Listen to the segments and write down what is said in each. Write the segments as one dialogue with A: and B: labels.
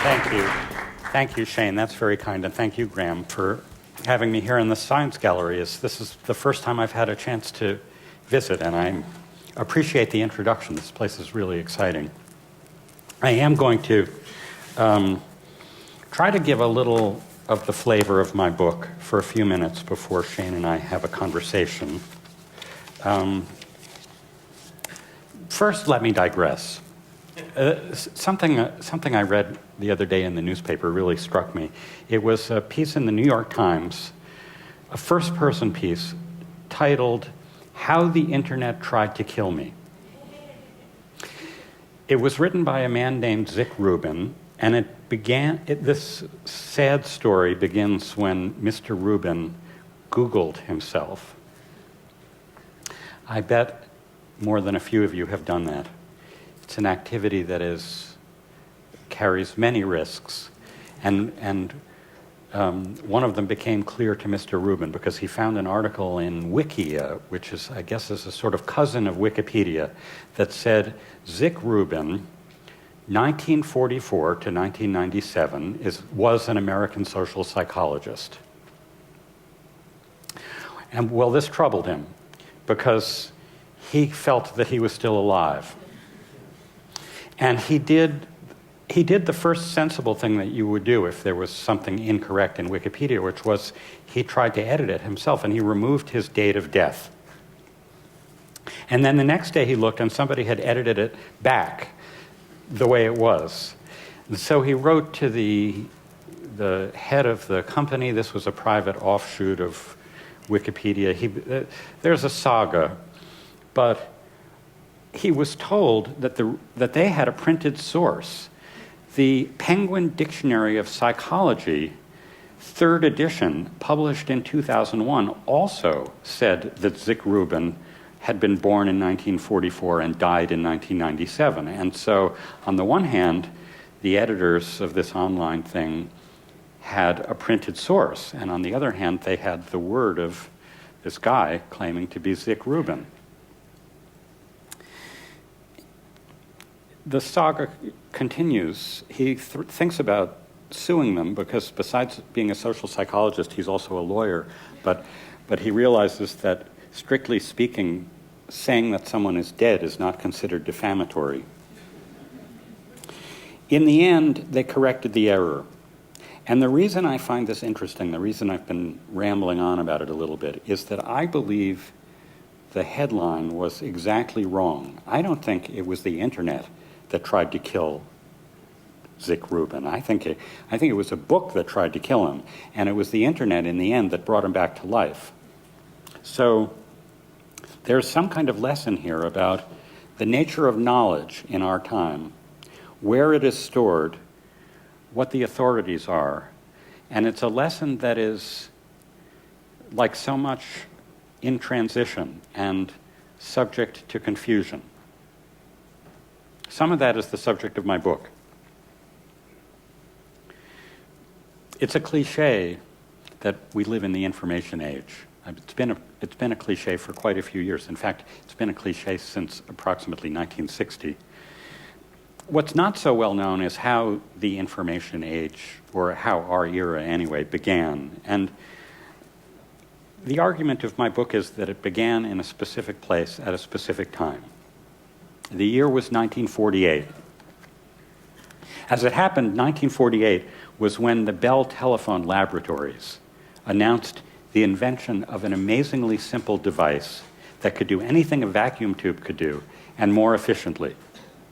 A: Thank you. Thank you, Shane. That's very kind. And thank you, Graham, for having me here in the Science Gallery. This is the first time I've had a chance to visit, and I appreciate the introduction. This place is really exciting. I am going to try to give a little of the flavor of my book for a few minutes before Shane and I have a conversation. First, let me digress. Something I read the other day in the newspaper really struck me. It was a piece in the New York Times, a first-person piece titled, "How the Internet Tried to Kill Me." It was written by a man named Zick Rubin, and this sad story begins when Mr. Rubin Googled himself. I bet more than a few of you have done that. It's an activity that carries many risks, and one of them became clear to Mr. Rubin because he found an article in Wikia, which is, I guess, is a sort of cousin of Wikipedia, that said Zick Rubin, 1944 to 1997, was an American social psychologist. And well, this troubled him because he felt that he was still alive. And he did the first sensible thing that you would do if there was something incorrect in Wikipedia, which was he tried to edit it himself, and he removed his date of death. And then the next day he looked, and somebody had edited it back the way it was. And so he wrote to the head of the company. This was a private offshoot of Wikipedia. There's a saga, but he was told that they had a printed source. The Penguin Dictionary of Psychology, 3rd edition, published in 2001, also said that Zick Rubin had been born in 1944 and died in 1997. And so, on the one hand, the editors of this online thing had a printed source, and on the other hand, they had the word of this guy claiming to be Zick Rubin. The saga continues. He thinks about suing them because besides being a social psychologist, he's also a lawyer. But he realizes that, strictly speaking, saying that someone is dead is not considered defamatory. In the end, they corrected the error. And the reason I find this interesting, the reason I've been rambling on about it a little bit, is that I believe the headline was exactly wrong. I don't think it was the internet that tried to kill Zick Rubin. I think it was a book that tried to kill him, and it was the internet in the end that brought him back to life. So there's some kind of lesson here about the nature of knowledge in our time, where it is stored, what the authorities are, and it's a lesson that is, like so much, in transition and subject to confusion. Some of that is the subject of my book. It's a cliche that we live in the information age. It's been a cliche for quite a few years. In fact, it's been a cliche since approximately 1960. What's not so well known is how the information age, or how our era anyway, began. And the argument of my book is that it began in a specific place at a specific time. The year was 1948. As it happened, 1948 was when the Bell Telephone Laboratories announced the invention of an amazingly simple device that could do anything a vacuum tube could do, and more efficiently.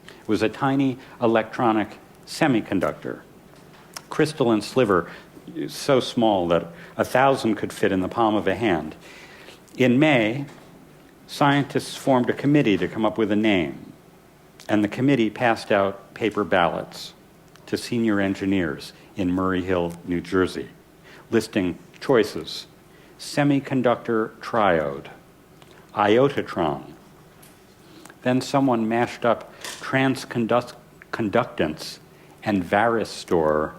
A: It was a tiny electronic semiconductor, crystalline sliver so small that 1,000 could fit in the palm of a hand. In May, scientists formed a committee to come up with a name, and the committee passed out paper ballots to senior engineers in Murray Hill, New Jersey, listing choices: semiconductor triode, iotatron. Then someone mashed up transconductance and varistor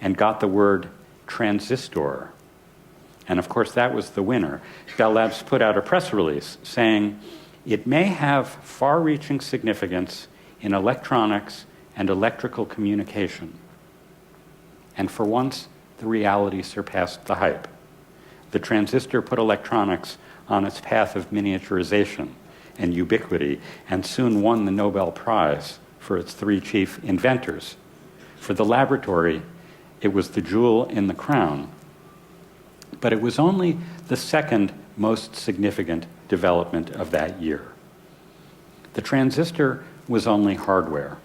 A: and got the word transistor. And of course, that was the winner. Bell Labs put out a press release saying, "It may have far-reaching significance in electronics and electrical communication." And for once, the reality surpassed the hype. The transistor put electronics on its path of miniaturization and ubiquity, and soon won the Nobel Prize for its three chief inventors. For the laboratory, it was the jewel in the crown. But it was only the second most significant development of that year. The transistor was only hardware.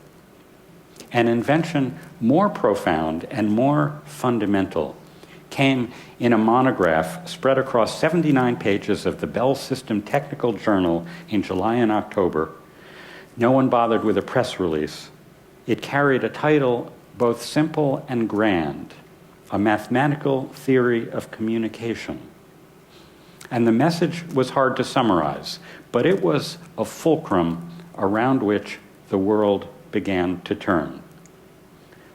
A: An invention more profound and more fundamental came in a monograph spread across 79 pages of the Bell System Technical Journal in July and October. No one bothered with a press release. It carried a title both simple and grand, A Mathematical Theory of Communication. And the message was hard to summarize, but it was a fulcrum around which the world began to turn.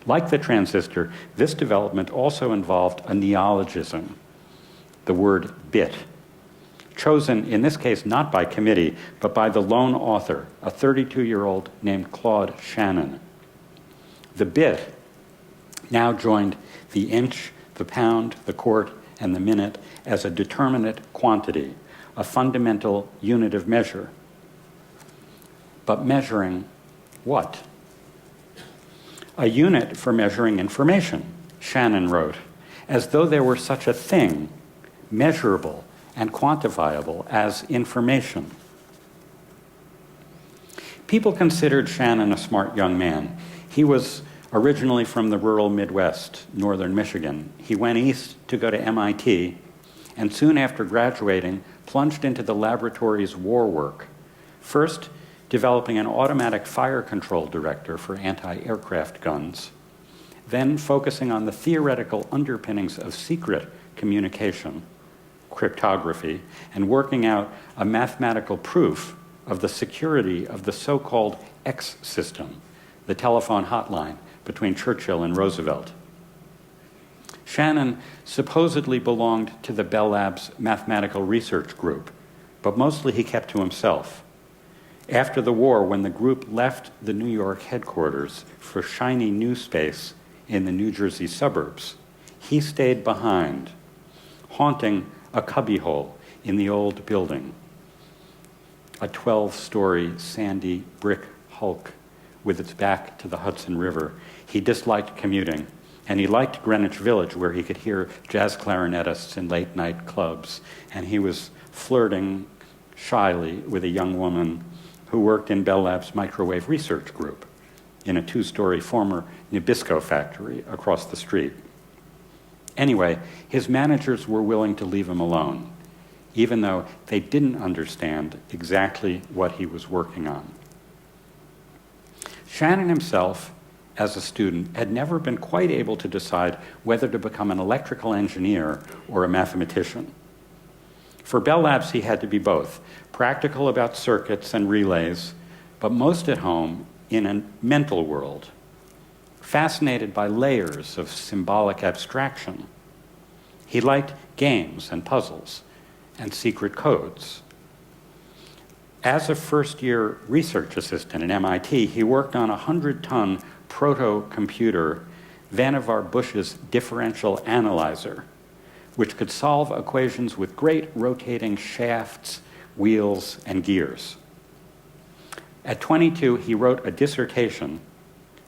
A: Like the transistor, this development also involved a neologism, the word bit, chosen in this case not by committee, but by the lone author, a 32-year-old named Claude Shannon. The bit now joined the inch, the pound, the quart, and the minute as a determinate quantity, a fundamental unit of measure. But measuring what? A unit for measuring information, Shannon wrote, as though there were such a thing, measurable and quantifiable, as information. People considered Shannon a smart young man. He was originally from the rural Midwest, northern Michigan. He went east to go to MIT, and soon after graduating, plunged into the laboratory's war work, first developing an automatic fire control director for anti-aircraft guns, then focusing on the theoretical underpinnings of secret communication, cryptography, and working out a mathematical proof of the security of the so-called X system, the telephone hotline between Churchill and Roosevelt. Shannon supposedly belonged to the Bell Labs mathematical research group, but mostly he kept to himself. After the war, when the group left the New York headquarters for shiny new space in the New Jersey suburbs, he stayed behind, haunting a cubbyhole in the old building, a 12-story sandy brick hulk with its back to the Hudson River. He disliked commuting, and he liked Greenwich Village, where he could hear jazz clarinetists in late-night clubs, and he was flirting shyly with a young woman who worked in Bell Lab's microwave research group in a 2-story former Nabisco factory across the street. Anyway, his managers were willing to leave him alone, even though they didn't understand exactly what he was working on. Shannon himself, as a student, had never been quite able to decide whether to become an electrical engineer or a mathematician. For Bell Labs, he had to be both, practical about circuits and relays, but most at home in a mental world, fascinated by layers of symbolic abstraction. He liked games and puzzles and secret codes. As a first-year research assistant at MIT, he worked on a 100-ton proto-computer, Vannevar Bush's differential analyzer, which could solve equations with great rotating shafts, wheels, and gears. At 22, he wrote a dissertation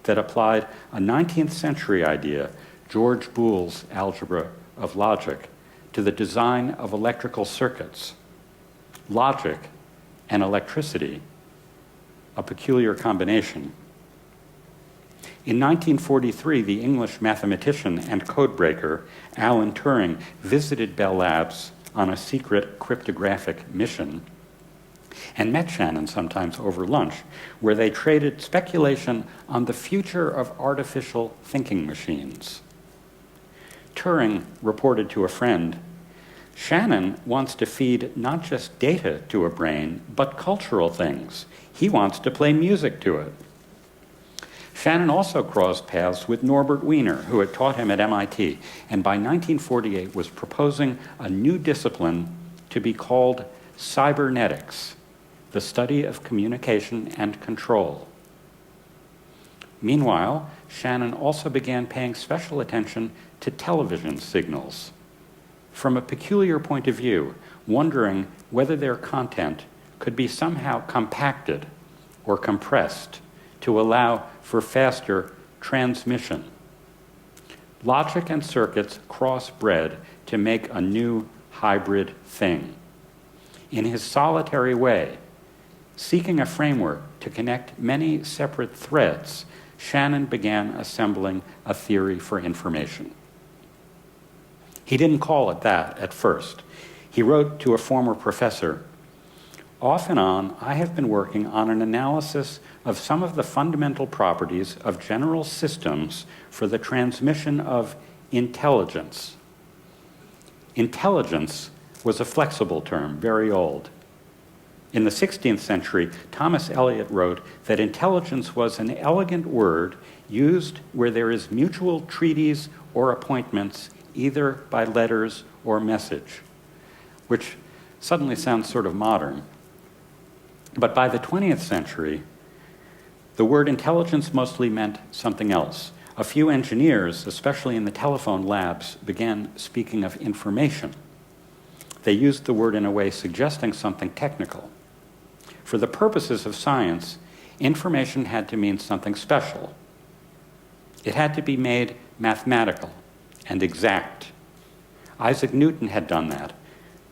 A: that applied a 19th century idea, George Boole's algebra of logic, to the design of electrical circuits. Logic and electricity, a peculiar combination. In 1943, the English mathematician and codebreaker Alan Turing visited Bell Labs on a secret cryptographic mission and met Shannon sometimes over lunch, where they traded speculation on the future of artificial thinking machines. Turing reported to a friend, "Shannon wants to feed not just data to a brain, but cultural things. He wants to play music to it." Shannon also crossed paths with Norbert Wiener, who had taught him at MIT, and by 1948 was proposing a new discipline to be called cybernetics, the study of communication and control. Meanwhile, Shannon also began paying special attention to television signals from a peculiar point of view, wondering whether their content could be somehow compacted or compressed to allow for faster transmission. Logic and circuits crossbred to make a new hybrid thing. In his solitary way, seeking a framework to connect many separate threads, Shannon began assembling a theory for information. He didn't call it that at first. He wrote to a former professor, "Off and on, I have been working on an analysis of some of the fundamental properties of general systems for the transmission of intelligence." Intelligence was a flexible term, very old. In the 16th century, Thomas Eliot wrote that intelligence was an elegant word used where there is mutual treaties or appointments, either by letters or message, which suddenly sounds sort of modern. But by the 20th century, the word intelligence mostly meant something else. A few engineers, especially in the telephone labs, began speaking of information. They used the word in a way suggesting something technical. For the purposes of science, information had to mean something special. It had to be made mathematical and exact. Isaac Newton had done that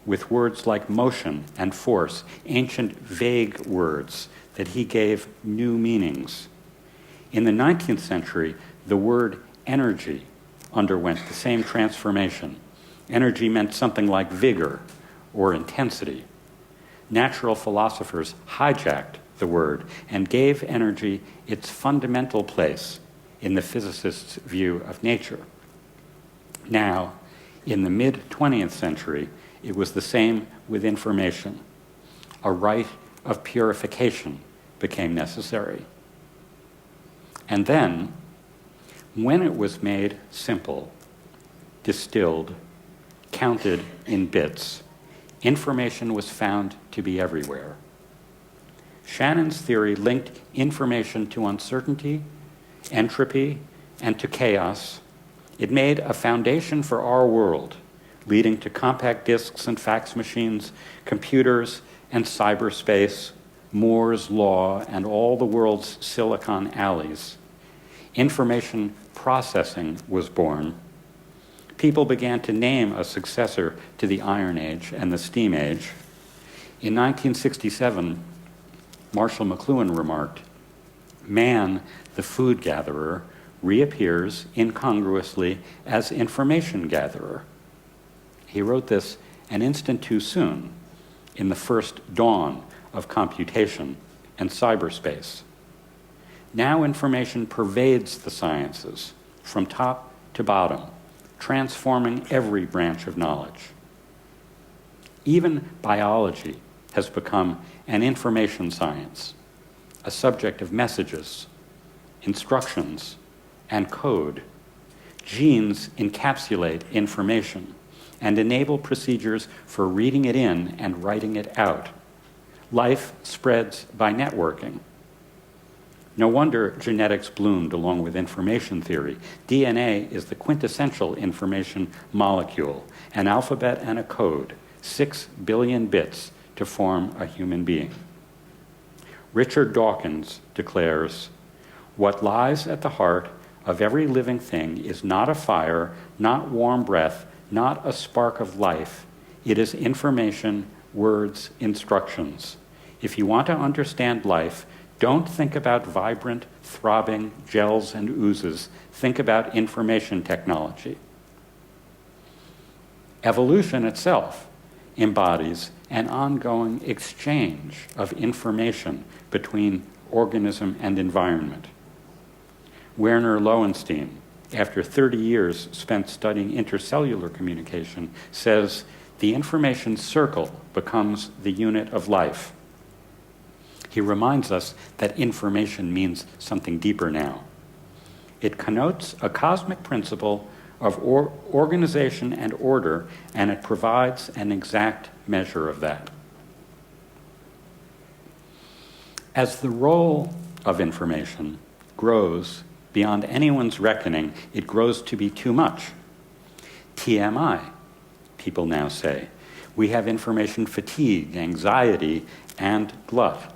A: with words like motion and force, ancient vague words that he gave new meanings. In the 19th century, the word energy underwent the same transformation. Energy meant something like vigor or intensity. Natural philosophers hijacked the word and gave energy its fundamental place in the physicist's view of nature. Now, in the mid-20th century, it was the same with information. A rite of purification became necessary. And then, when it was made simple, distilled, counted in bits, information was found to be everywhere. Shannon's theory linked information to uncertainty, entropy, and to chaos. It made a foundation for our world, leading to compact disks and fax machines, computers and cyberspace, Moore's law, and all the world's silicon alleys. Information processing was born. People began to name a successor to the Iron Age and the Steam Age. In 1967, Marshall McLuhan remarked, "Man, the food gatherer, reappears incongruously as information gatherer." He wrote this an instant too soon, in the first dawn of computation and cyberspace. Now information pervades the sciences from top to bottom, transforming every branch of knowledge. Even biology has become an information science, a subject of messages, instructions, and code. Genes encapsulate information and enable procedures for reading it in and writing it out. Life spreads by networking. No wonder genetics bloomed along with information theory. DNA is the quintessential information molecule, an alphabet and a code, 6 billion bits to form a human being. Richard Dawkins declares, "What lies at the heart of every living thing is not a fire, not warm breath, not a spark of life. It is information, words, instructions. If you want to understand life, don't think about vibrant, throbbing gels and oozes. Think about information technology." Evolution itself embodies an ongoing exchange of information between organism and environment. Werner Lowenstein, after 30 years spent studying intercellular communication, says the information circle becomes the unit of life. He reminds us that information means something deeper now. It connotes a cosmic principle of organization and order, and it provides an exact measure of that. As the role of information grows beyond anyone's reckoning. It grows to be too much. TMI, people now say. We have information fatigue, anxiety, and glut.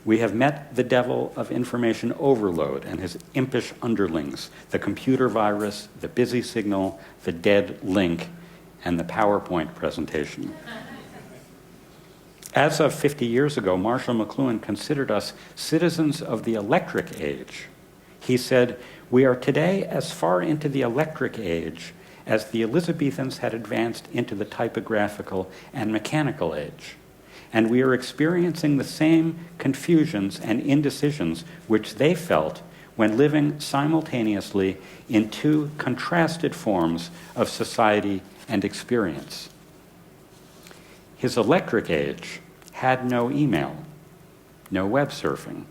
A: We have met the devil of information overload and his impish underlings, the computer virus, the busy signal, the dead link, and the PowerPoint presentation. As of 50 years ago, Marshall McLuhan considered us citizens of the electric age. He said, "We are today as far into the electric age as the Elizabethans had advanced into the typographical and mechanical age. And we are experiencing the same confusions and indecisions which they felt when living simultaneously in two contrasted forms of society and experience." His electric age had no email, no web surfing,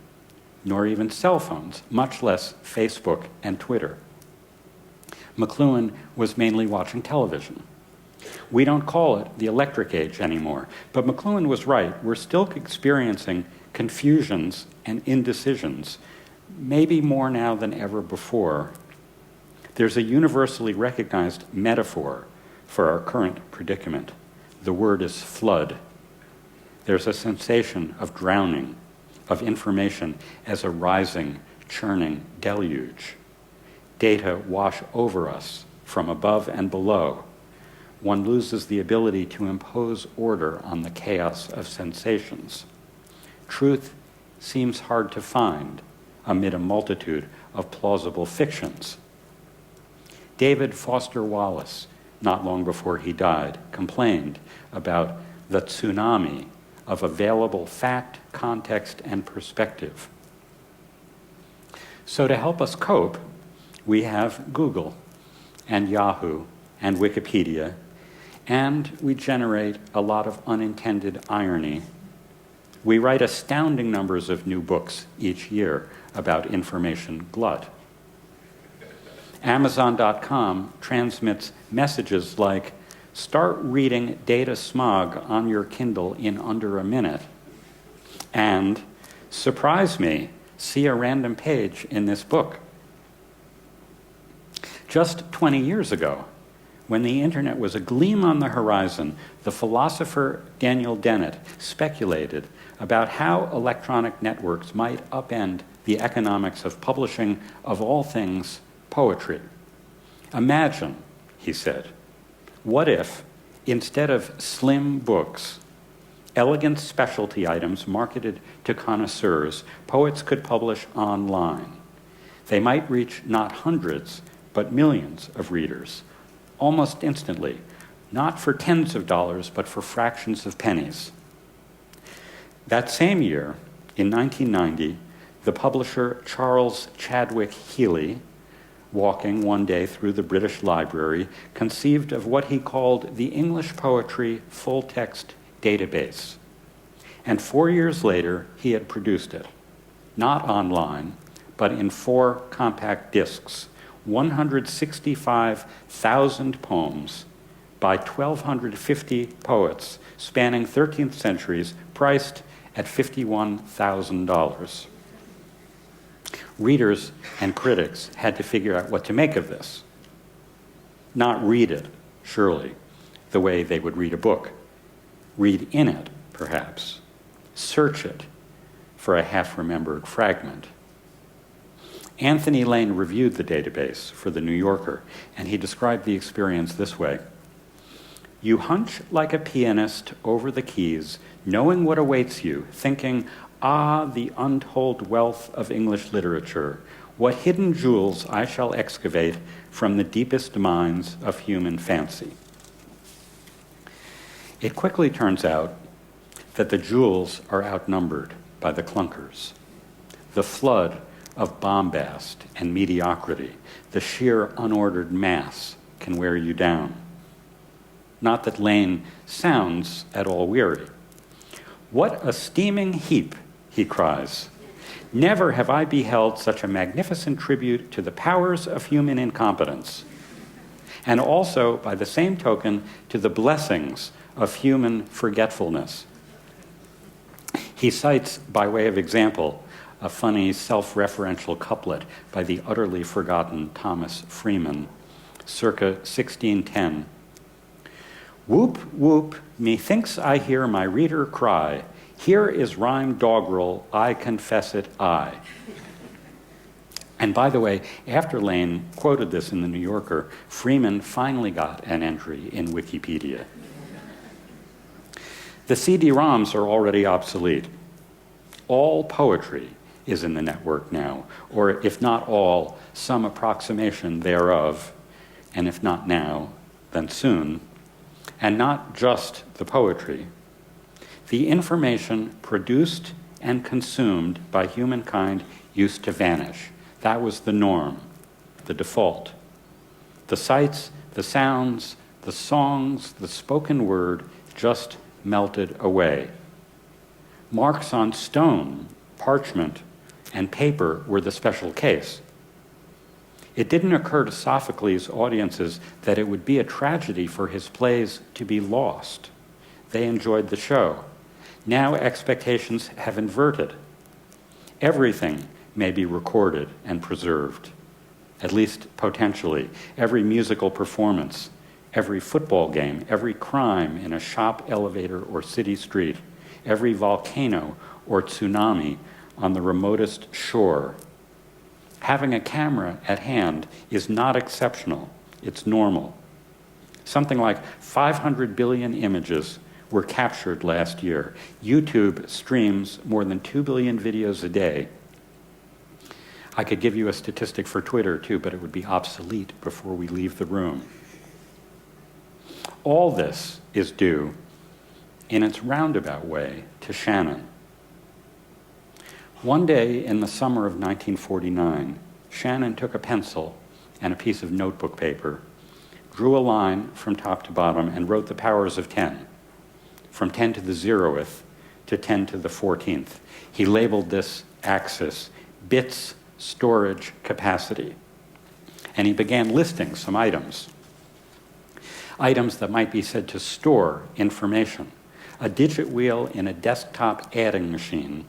A: nor even cell phones, much less Facebook and Twitter. McLuhan was mainly watching television. We don't call it the electric age anymore, but McLuhan was right. We're still experiencing confusions and indecisions, maybe more now than ever before. There's a universally recognized metaphor for our current predicament. The word is flood. There's a sensation of drowning, of information as a rising, churning deluge. Data wash over us from above and below. One loses the ability to impose order on the chaos of sensations. Truth seems hard to find amid a multitude of plausible fictions. David Foster Wallace, not long before he died, complained about the tsunami of available fact, context, and perspective. So to help us cope, we have Google and Yahoo and Wikipedia, and we generate a lot of unintended irony. We write astounding numbers of new books each year about information glut. Amazon.com transmits messages like, "Start reading Data Smog on your Kindle in under a minute," and "Surprise me, see a random page in this book." Just 20 years ago, when the internet was a gleam on the horizon, the philosopher Daniel Dennett speculated about how electronic networks might upend the economics of publishing, of all things, poetry. Imagine, he said, what if, instead of slim books, elegant specialty items marketed to connoisseurs, poets could publish online. They might reach not hundreds, but millions of readers, almost instantly, not for tens of dollars, but for fractions of pennies. That same year, in 1990, the publisher Charles Chadwick Healy, walking one day through the British Library, conceived of what he called the English Poetry Full-Text Database. And 4 years later, he had produced it, not online, but in 4 compact discs, 165,000 poems by 1,250 poets spanning 13th centuries, priced at $51,000. Readers and critics had to figure out what to make of this. Not read it, surely, the way they would read a book. Read in it, perhaps. Search it for a half-remembered fragment. Anthony Lane reviewed the database for The New Yorker, and he described the experience this way. "You hunch like a pianist over the keys, knowing what awaits you, thinking, ah, the untold wealth of English literature, what hidden jewels I shall excavate from the deepest mines of human fancy." It quickly turns out that the jewels are outnumbered by the clunkers. The flood of bombast and mediocrity, the sheer unordered mass, can wear you down. Not that Lane sounds at all weary. "What a steaming heap," he cries. "Never have I beheld such a magnificent tribute to the powers of human incompetence, and also, by the same token, to the blessings of human forgetfulness." He cites, by way of example, a funny self-referential couplet by the utterly forgotten Thomas Freeman, circa 1610. Whoop, whoop, methinks I hear my reader cry, here is rhyme doggerel, I confess it, I. And by the way, after Lane quoted this in the New Yorker, Freeman finally got an entry in Wikipedia. The CD-ROMs are already obsolete. All poetry is in the network now, or if not all, some approximation thereof, and if not now, then soon. And not just the poetry. The information produced and consumed by humankind used to vanish. That was the norm, the default. The sights, the sounds, the songs, the spoken word just melted away. Marks on stone, parchment, and paper were the special case. It didn't occur to Sophocles' audiences that it would be a tragedy for his plays to be lost. They enjoyed the show. Now expectations have inverted. Everything may be recorded and preserved, at least potentially. Every musical performance, every football game, every crime in a shop, elevator, or city street, every volcano or tsunami on the remotest shore. Having a camera at hand is not exceptional, it's normal. Something like 500 billion images were captured last year. YouTube streams more than 2 billion videos a day. I could give you a statistic for Twitter too, but it would be obsolete before we leave the room. All this is due, in its roundabout way, to Shannon. One day in the summer of 1949, Shannon took a pencil and a piece of notebook paper, drew a line from top to bottom, and wrote the powers of 10, from 10 to the 0th to 10 to the 14th. He labeled this axis bits storage capacity. And he began listing some items. Items that might be said to store information. A digit wheel in a desktop adding machine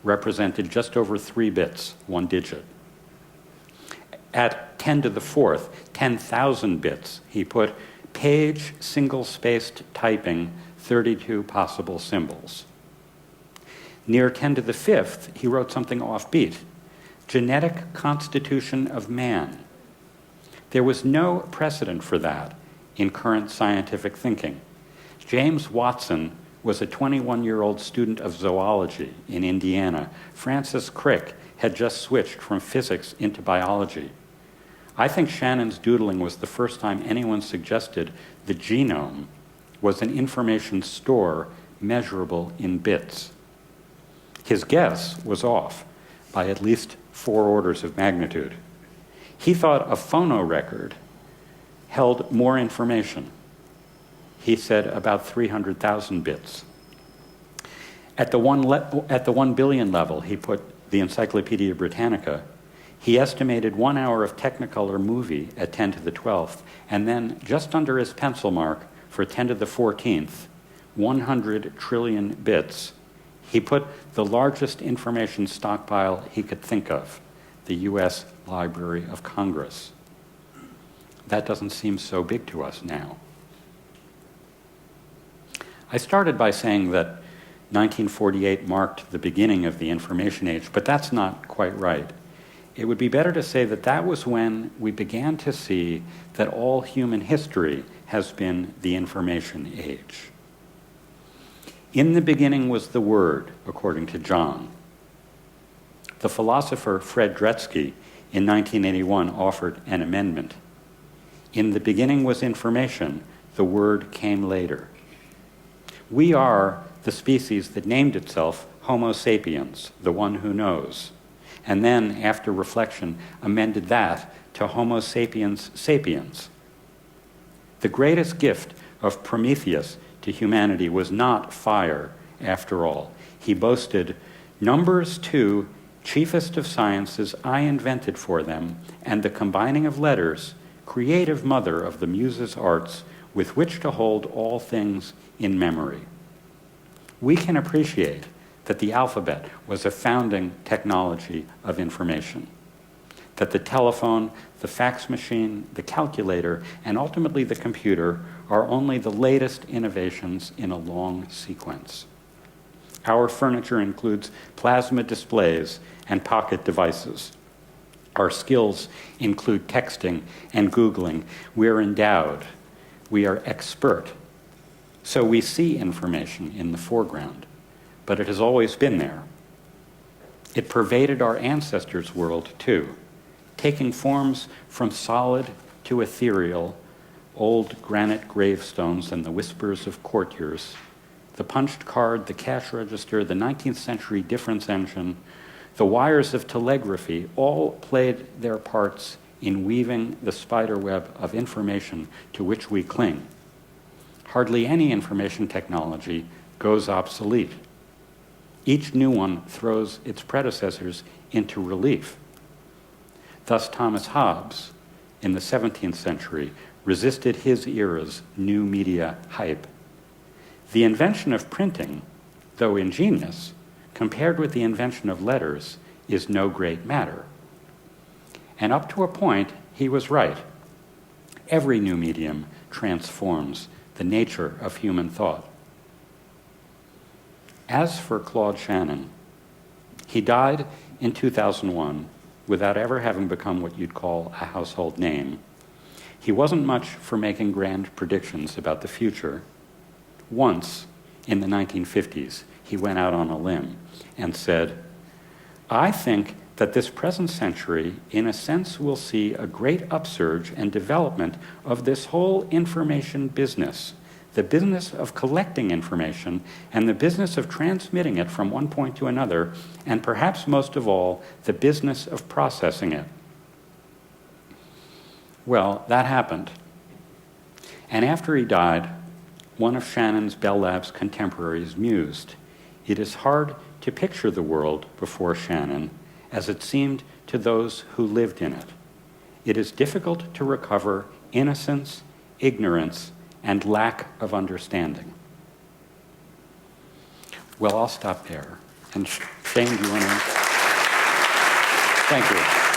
A: represented just over 3 bits, 1 digit. At 10 to the 4th, 10,000 bits, he put page single-spaced typing 32 possible symbols. Near 10 to the 5th, he wrote something offbeat. Genetic constitution of man. There was no precedent for that in current scientific thinking. James Watson was a 21-year-old student of zoology in Indiana. Francis Crick had just switched from physics into biology. I think Shannon's doodling was the first time anyone suggested the genome was an information store measurable in bits. His guess was off by at least 4 orders of magnitude. He thought a phonorecord held more information. He said about 300,000 bits. At the 1 billion level, he put the Encyclopedia Britannica. He estimated 1 hour of Technicolor movie at 10 to the 12th, and then just under his pencil mark for 10 to the 14th, 100 trillion bits. He put the largest information stockpile he could think of, the U.S. Library of Congress. That doesn't seem so big to us now. I started by saying that 1948 marked the beginning of the information age, but that's not quite right. It would be better to say that that was when we began to see that all human history has been the information age. In the beginning was the Word, according to John. The philosopher Fred Dretsky in 1981 offered an amendment. In the beginning was information, the Word came later. We are the species that named itself Homo sapiens, the one who knows, and then, after reflection, amended that to Homo sapiens sapiens. The greatest gift of Prometheus to humanity was not fire, after all. He boasted, "Numbers too, chiefest of sciences, I invented for them, and the combining of letters, creative mother of the muses' arts, with which to hold all things in memory." We can appreciate that the alphabet was a founding technology of information, that the telephone, the fax machine, the calculator, and ultimately the computer are only the latest innovations in a long sequence. Our furniture includes plasma displays and pocket devices. Our skills include texting and Googling. We're endowed. We are expert. So we see information in the foreground, but it has always been there. It pervaded our ancestors' world, too, taking forms from solid to ethereal, old granite gravestones and the whispers of courtiers, the punched card, the cash register, the 19th century difference engine, the wires of telegraphy all played their parts in weaving the spiderweb of information to which we cling. Hardly any information technology goes obsolete. Each new one throws its predecessors into relief. Thus, Thomas Hobbes, in the 17th century, resisted his era's new media hype. The invention of printing, though ingenious, compared with the invention of letters, is no great matter. And up to a point, he was right. Every new medium transforms the nature of human thought. As for Claude Shannon, he died in 2001 without ever having become what you'd call a household name. He wasn't much for making grand predictions about the future. Once, in the 1950s, he went out on a limb and said, "I think that this present century, in a sense, will see a great upsurge and development of this whole information business, the business of collecting information and the business of transmitting it from one point to another, and perhaps most of all, the business of processing it." Well, that happened. And after he died, one of Shannon's Bell Labs contemporaries mused, "It is hard to picture the world before Shannon as it seemed to those who lived in it. It is difficult to recover innocence, ignorance, and lack of understanding." Well, I'll stop there. And Shane, do you want to? Thank you.